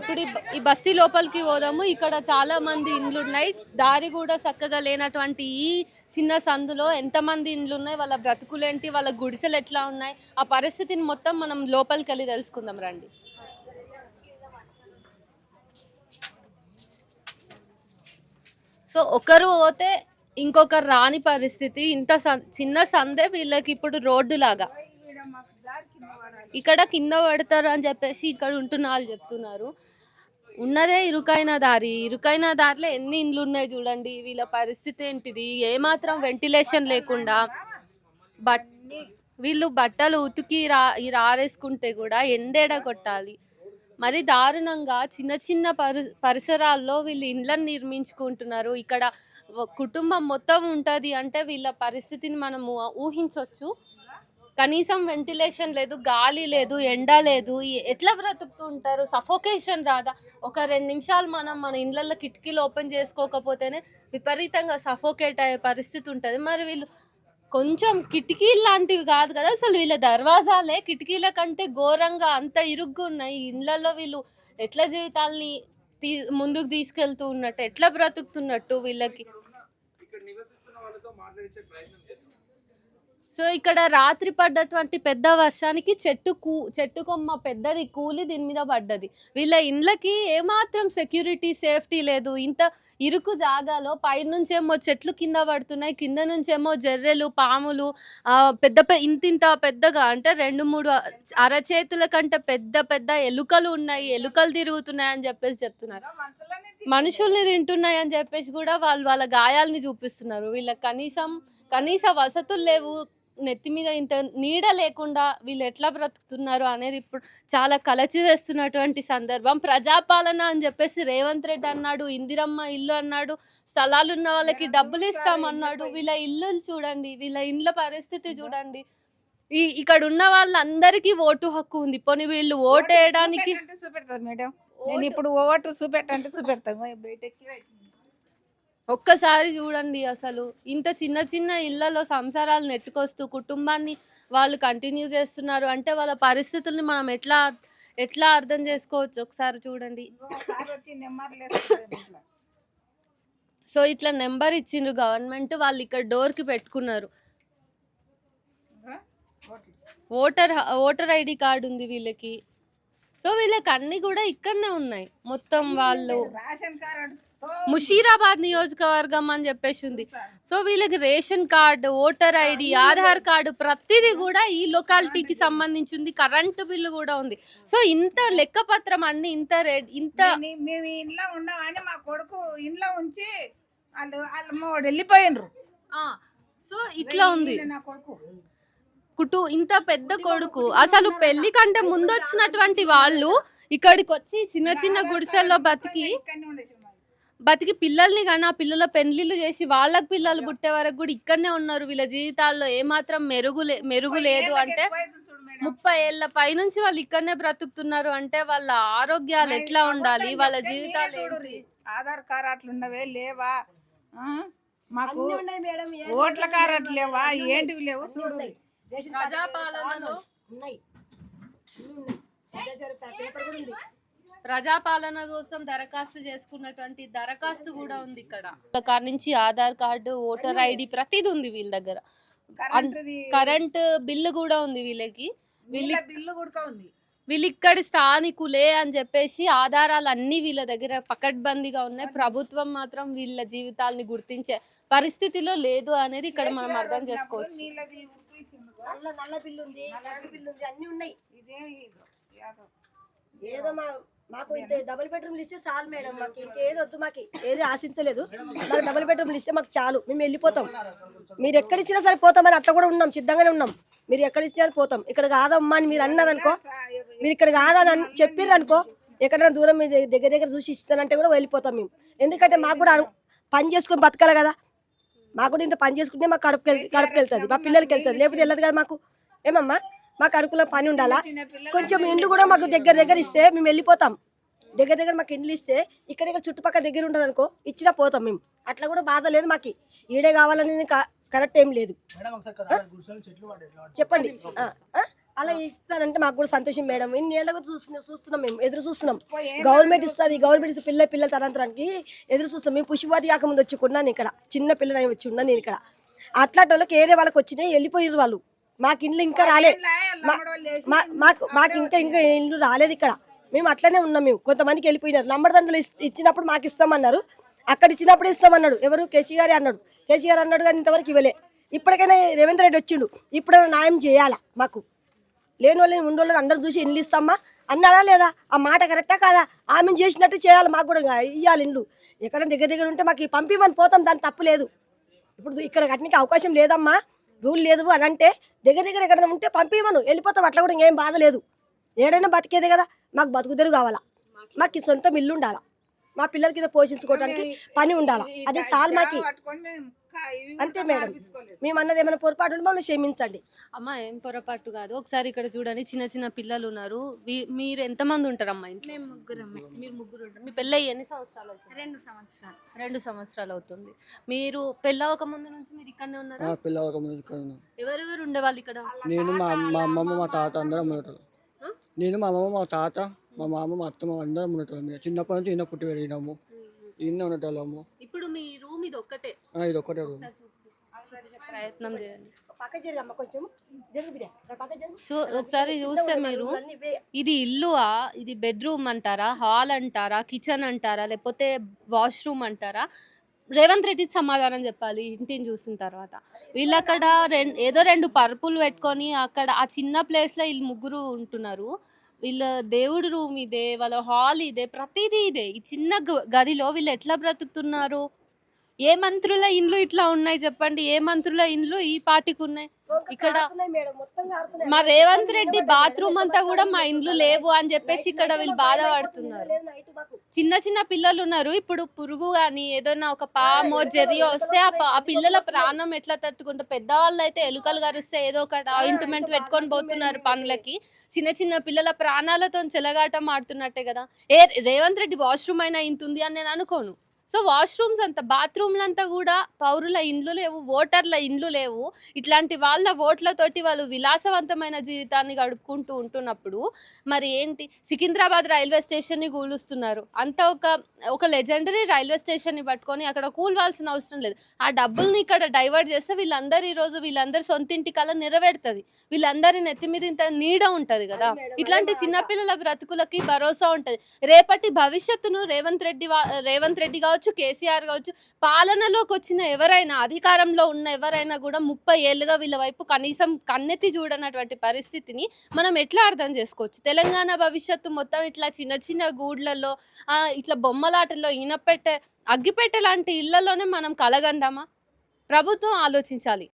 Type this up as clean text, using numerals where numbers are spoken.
ఇప్పుడు ఈ బస్తీ లోపలికి పోదాము. ఇక్కడ చాలా మంది ఇండ్లు ఉన్నాయి. దారి కూడా చక్కగా లేనటువంటి ఈ చిన్న సందులో ఎంతమంది ఇండ్లు ఉన్నాయి, వాళ్ళ బ్రతుకులేంటి, వాళ్ళ గుడిసెలు ఎట్లా ఉన్నాయి, ఆ పరిస్థితిని మొత్తం మనం లోపలికి వెళ్ళి తెలుసుకుందాం రండి. సో ఒకరు పోతే ఇంకొకరు రాని పరిస్థితి. ఇంత చిన్న సందే వీళ్ళకి ఇప్పుడు రోడ్డు లాగా. ఇక్కడ కింద పడతారు అని చెప్పేసి ఇక్కడ ఉంటున్న వాళ్ళు చెప్తున్నారు. ఉన్నదే ఇరుకైన దారిలో ఎన్ని ఇండ్లు ఉన్నాయి చూడండి. వీళ్ళ పరిస్థితి ఏంటిది? ఏమాత్రం వెంటిలేషన్ లేకుండా వీళ్ళు బట్టలు ఉతికి ఆరేసుకుంటే కూడా ఎండేడ కొట్టాలి. మరి దారుణంగా చిన్న చిన్న పరిసరాల్లో వీళ్ళు ఇండ్లను నిర్మించుకుంటున్నారు. ఇక్కడ కుటుంబం మొత్తం ఉంటుంది అంటే వీళ్ళ పరిస్థితిని మనము ఊహించవచ్చు. కనీసం వెంటిలేషన్ లేదు, గాలి లేదు, ఎండ లేదు. ఎట్లా బ్రతుకుతూ ఉంటారు? సఫోకేషన్ రాదా? ఒక 2 నిమిషాలు మన ఇండ్లలో కిటికీలు ఓపెన్ చేసుకోకపోతేనే విపరీతంగా సఫోకేట్ అయ్యే పరిస్థితి ఉంటుంది. మరి వీళ్ళు కొంచెం కిటికీలు లాంటివి కాదు కదా, అసలు వీళ్ళ దర్వాజాలే కిటికీల కంటే ఘోరంగా అంత ఇరుగ్గా ఉన్నాయి. ఇండ్లలో వీళ్ళు ఎట్లా జీవితాల్ని ముందుకు తీసుకెళ్తూ ఉన్నట్టు, ఎట్లా బ్రతుకుతున్నట్టు వీళ్ళకి. సో ఇక్కడ రాత్రి పడ్డటువంటి పెద్ద వర్షానికి చెట్టు కొమ్మ పెద్దది కూలి దీని మీద పడ్డది. వీళ్ళ ఇండ్లకి ఏమాత్రం సెక్యూరిటీ సేఫ్టీ లేదు. ఇంత ఇరుకు జాగాలో పైనుంచేమో చెట్లు కింద పడుతున్నాయి, కింద నుంచేమో జర్రెలు, పాములు, ఇంత పెద్దగా అంటే 2-3 అరచేతుల కంటే పెద్ద పెద్ద ఎలుకలు ఉన్నాయి, ఎలుకలు తిరుగుతున్నాయి అని చెప్పేసి చెప్తున్నారు. మనుషుల్ని తింటున్నాయి అని చెప్పేసి కూడా వాళ్ళ గాయాలని చూపిస్తున్నారు. వీళ్ళకి కనీస వసతులు లేవు. నెత్తి మీద ఇంత నీడ లేకుండా వీళ్ళు ఎట్లా బ్రతుకుతున్నారు అనేది ఇప్పుడు చాలా కలచివేస్తున్నటువంటి సందర్భం. ప్రజాపాలన అని చెప్పేసి రేవంత్ రెడ్డి అన్నాడు, ఇందిరమ్మ ఇల్లు అన్నాడు, స్థలాలు ఉన్న వాళ్ళకి డబ్బులు ఇస్తామన్నాడు. వీళ్ళ ఇల్లు చూడండి, వీళ్ళ ఇండ్ల పరిస్థితి చూడండి. ఇక్కడ ఉన్న వాళ్ళందరికీ ఓటు హక్కు ఉంది. పోనీ వీళ్ళు ఓటు వేయడానికి ఒక్కసారి చూడండి. అసలు ఇంత చిన్న చిన్న ఇళ్లలో సంసారాలు నెట్టుకొస్తూ కుటుంబాన్ని వాళ్ళు కంటిన్యూ చేస్తున్నారు అంటే వాళ్ళ పరిస్థితుల్ని మనం ఎట్లా అర్థం చేసుకోవచ్చు ఒకసారి చూడండి. సో ఇట్లా నెంబర్ ఇచ్చిండ్రు గవర్నమెంట్, వాళ్ళు ఇక్కడ డోర్కి పెట్టుకున్నారు. ఓటర్ ఐడి కార్డు ఉంది వీళ్ళకి. సో వీళ్ళకి అన్ని కూడా ఇక్కడనే ఉన్నాయి. మొత్తం వాళ్ళు ముషీరాబాద్ నియోజకవర్గం అని చెప్పేసి ఉంది. సో వీళ్ళకి ration card, voter ID, Aadhaar card ప్రతిదీ కూడా ఈ లొకాలిటీకి సంబంధించింది. కరెంటు బిల్లు కూడా ఉంది. సో ఇంత లెక్కపత్రం అన్ని ఇంత మేము ఇంట్లో ఉన్నామని మా కొడుకు ఇంట్లో ఉంచి వాళ్ళు వెళ్ళిపోయినరు. సో ఇట్లా ఉంది నా కొడుకు. ఇంత పెద్ద కొడుకు అసలు పెళ్లి కంటే ముందు వచ్చినటువంటి వాళ్ళు ఇక్కడికి వచ్చి చిన్న చిన్న గుడిసెల్లో బతికి పిల్లల్ని కానీ ఆ పిల్లల పెళ్లిళ్ళు చేసి వాళ్ళకి పిల్లలు పుట్టే వరకు కూడా ఇక్కడనే ఉన్నారు. వీళ్ళ జీవితాల్లో ఏమాత్రం మెరుగు లేదు. అంటే 30 ఏళ్ల పైనుంచి వాళ్ళు ఇక్కడనే బ్రతుకుతున్నారు అంటే వాళ్ళ ఆరోగ్యాలు ఎట్లా ఉండాలి, వాళ్ళ జీవితాలు ఆధార్ కార్డు అట్లున్నవే లేవా, మాకు ఓట్ల కార్డు లేవా, ఏంటివి లేవు చూడు. ప్రజాపాలన కోసం దరఖాస్తు చేసుకున్నటువంటి దరఖాస్తు కూడా ఉంది ఇక్కడ. కాడ నుంచి ఆధార్ కార్డు, ఓటర్ ఐడి ప్రతిది ఉంది వీళ్ళ దగ్గర. కరెంట్ బిల్లు కూడా ఉంది వీళ్ళకి. వీళ్ళు ఇక్కడి స్థానికులే అని చెప్పేసి ఆధారాలు అన్ని వీళ్ళ దగ్గర పకడ్బందీగా ఉన్నాయి. ప్రభుత్వం మాత్రం వీళ్ళ జీవితాలని గుర్తించే పరిస్థితిలో లేదు అనేది ఇక్కడ మనం అర్థం చేసుకోవచ్చు. నల్ల బిల్లు ఉంది, బిల్లు ఉంది, అన్ని ఉన్నాయి. ఏదో మాకు ఇంత డబుల్ బెడ్రూమ్లు ఇస్తే చాలు మేడం, మాకు ఇంకేది వద్దు, మాకు ఏది ఆశించలేదు. మాకు డబుల్ బెడ్రూమ్లు ఇస్తే మాకు చాలు, మేము వెళ్ళిపోతాం. మీరు ఎక్కడిచ్చినా సరే పోతామని అట్లా కూడా ఉన్నాం, సిద్ధంగానే ఉన్నాం. మీరు ఎక్కడిచ్చినా పోతాం. ఇక్కడ కాదమ్మా అని మీరు అన్నారనుకో, మీరు ఇక్కడ కాదని చెప్పారు అనుకో, ఎక్కడైనా దూరం మీ దగ్గర చూసి ఇస్తానంటే కూడా వెళ్ళిపోతాం మేము. ఎందుకంటే మాకు కూడా పని చేసుకొని బతకాలి కదా. మాకు కూడా ఇంత పని చేసుకుంటే మాకు కడుపుకి వెళ్తుంది, మా పిల్లలకి వెళ్తుంది, లేకపోతే వెళ్ళదు కదా మాకు. ఏమమ్మా మాకు అనుకూల పని ఉండాలా. కొంచెం ఇండ్లు కూడా మాకు దగ్గర ఇస్తే మేము వెళ్ళిపోతాం. దగ్గర మాకు ఇండ్లు ఇస్తే ఇక్కడ చుట్టుపక్కల దగ్గర ఉంటుంది అనుకో, ఇచ్చినా పోతాం మేము. అట్లా కూడా బాధ లేదు మాకు. ఈడే కావాలనేది కరెక్ట్ ఏం లేదు. చెప్పండి. అలా ఇస్తానంటే మాకు కూడా సంతోషం మేడం. ఇన్నేళ్ళగా చూస్తున్నాం మేము, ఎదురు చూస్తున్నాం. గవర్నమెంట్ ఇస్తుంది, గవర్నమెంట్ ఇస్తే పిల్లల తరంతరానికి ఎదురు చూస్తాం. మేము పుష్పవాది కాకముందు వచ్చి కొన్నాను ఇక్కడ, చిన్న పిల్లలు వచ్చి ఉన్నాను నేను ఇక్కడ. అట్లాంటి వాళ్ళకి ఏరే వాళ్ళకి వచ్చినాయి, వెళ్ళిపోయారు వాళ్ళు. మాకు ఇండ్లు ఇంకా రాలేదు, మాకు ఇంకా ఇండ్లు రాలేదు ఇక్కడ. మేము అట్లనే ఉన్నాం. మేము కొంతమందికి వెళ్ళిపోయినారు. లంబడదండలు ఇచ్చినప్పుడు మాకు ఇస్తామన్నారు, అక్కడ ఇచ్చినప్పుడు ఇస్తామన్నాడు. ఎవరు కేసీఆర్ అన్నాడు, కేసీఆర్ అన్నాడు కానీ ఇంతవరకు ఇవ్వలే. ఇప్పటికైనా రేవంత్ రెడ్డి వచ్చిండు, ఇప్పుడైనా న్యాయం చేయాలా మాకు. లేని వాళ్ళని ఉండోళ్ళని అందరు చూసి ఇండ్లు ఇస్తామా అన్నాడా లేదా? ఆ మాట కరెక్టా కాదా? ఆమె చేసినట్టు చేయాలి, మాకు కూడా ఇవ్వాలి ఇండ్లు. ఎక్కడ దగ్గర ఉంటే మాకు పంపిమని పోతాం, దాని తప్పు లేదు. ఇప్పుడు ఇక్కడ కట్టడానికి అవకాశం లేదమ్మా, రూల్ లేదు అని అంటే దగ్గర ఎక్కడైనా ఉంటే పంపిమను, వెళ్ళిపోతాం. అట్లా కూడా ఇంకేం బాధ లేదు. ఏడైనా బతికేదే కదా, మాకు బతుకుదెరు కావాలా, మాకు సొంతం ఇల్లు ఉండాలా, మా పిల్లలకి ఇదో పోషించుకోవడానికి పని ఉండాలా. అదే సాల్ మాకి, అంతే మేడం. మేము అన్నది ఏమైనా పొరపాటు ఉంటే మమ్మల్ని క్షమించండి. అమ్మ ఏం పొరపాటు కాదు. ఒకసారి ఇక్కడ చూడండి, చిన్న చిన్న పిల్లలు ఉన్నారు. మీరు ఎంతమంది ఉంటారమ్మా ఇంట్లో? మేము ముగ్గురమే. మీరు ముగ్గురు ఉంటారు. మీ పెళ్ళి ఎన్ని సంవత్సరాలు అవుతుంది? 2 సంవత్సరాలు. 2 సంవత్సరాలు అవుతుంది. మీరు పెళ్ళవక ముందు నుంచి మీరు ఇక్కడనే ఉన్నారా? పిల్లవక ముందు ఇక్కడ ఉన్నాను. ఎవరెవరు ఉండేవాళ్ళు ఇక్కడ? నేను మా అమ్మమ్మ మా తాత అందరం ఉండేటోళ్ళు. నేను మా అమ్మమ్మ మా తాత మా మామ మా అత్తమ్మ అందరం ఉండేటోళ్ళం. మేము చిన్నప్పటి నుంచి ఈయన పుట్టి పెరిగినాము, ఈయన ఉండేటోళ్ళము. ఇప్పుడు మీ రూమ్ ఇది ఒక్కటే? ఇది ఒక్కటే రూమ్. చూపించే ప్రయత్నం చేయండి. పక్క జరగమ్మ, కొంచెం జరుగు బిడ్డ, పక్క జరుగు. ఒకసారి చూస్తే మీరు, ఇది ఇల్లువా, ఇది బెడ్రూమ్ అంటారా, హాల్ అంటారా, కిచెన్ అంటారా, లేకపోతే వాష్రూమ్ అంటారా? రేవంత్ రెడ్డి సమాధానం చెప్పాలి ఇంటిని చూసిన తర్వాత. వీళ్ళు అక్కడ ఏదో 2 పరుపులు పెట్టుకొని అక్కడ ఆ చిన్న ప్లేస్లో వీళ్ళు ముగ్గురు ఉంటున్నారు. వీళ్ళ దేవుడి రూమ్ ఇదే, వాళ్ళ హాల్ ఇదే, ప్రతిదీ ఇదే. ఈ చిన్న గదిలో వీళ్ళు ఎట్లా బ్రతుకుతున్నారు? ఏ మంత్రుల ఇండ్లు ఇట్లా ఉన్నాయి చెప్పండి? ఏ మంత్రుల ఇండ్లు ఈ పార్టీకి ఉన్నాయి? ఇక్కడ మా రేవంత్ రెడ్డి బాత్రూమ్ అంతా కూడా మా ఇండ్లు లేవు అని చెప్పేసి ఇక్కడ వీళ్ళు బాధపడుతున్నారు. చిన్న చిన్న పిల్లలు ఉన్నారు. ఇప్పుడు పురుగు కానీ ఏదైనా ఒక పామో జరియో వస్తే ఆ పిల్లల ప్రాణం ఎట్లా తట్టుకుంటారు? పెద్దవాళ్ళు అయితే ఎలుకలు కరిస్తే ఏదో ఒక ఆయింట్మెంట్ పెట్టుకొని పోతున్నారు పనులకి. చిన్న చిన్న పిల్లల ప్రాణాలతో చెలగాటం ఆడుతున్నట్టే కదా. రేవంత్ రెడ్డి వాష్రూమ్ అయినా ఇంత ఉంది అని నేను అనుకోను. సో వాష్రూమ్స్ అంతా, బాత్రూమ్లంతా కూడా పౌరుల ఇండ్లు లేవు, ఓటర్ల ఇండ్లు లేవు. ఇట్లాంటి వాళ్ళ ఓట్లతోటి వాళ్ళు విలాసవంతమైన జీవితాన్ని గడుపుకుంటూ ఉంటున్నప్పుడు మరి ఏంటి? సికింద్రాబాద్ రైల్వే స్టేషన్ని కూలుస్తున్నారు. అంత ఒక లెజెండరీ రైల్వే స్టేషన్ని పట్టుకొని అక్కడ కూలవాల్సిన అవసరం లేదు. ఆ డబ్బుల్ని ఇక్కడ డైవర్ట్ చేస్తే వీళ్ళందరి సొంతింటి కళ నెరవేరుతుంది. వీళ్ళందరి నెత్తి మీద ఇంత నీడ ఉంటుంది కదా. ఇట్లాంటి చిన్నపిల్లల బ్రతుకులకి భరోసా ఉంటుంది. రేపటి భవిష్యత్తును రేవంత్ రెడ్డి కావచ్చు, కేసీఆర్ కావచ్చు, పాలనలోకి వచ్చిన ఎవరైనా, అధికారంలో ఉన్న ఎవరైనా కూడా 30 ఏళ్ళుగా వీళ్ళ వైపు కనీసం కన్నెత్తి చూడనటువంటి పరిస్థితిని మనం ఎట్లా అర్థం చేసుకోవచ్చు? తెలంగాణ భవిష్యత్తు మొత్తం ఇట్లా చిన్న చిన్న గూడ్లలో, ఇట్లా బొమ్మలాటల్లో, అగ్గిపెట్టె లాంటి ఇళ్లలోనే మనం కలగందామా? ప్రభుత్వం ఆలోచించాలి.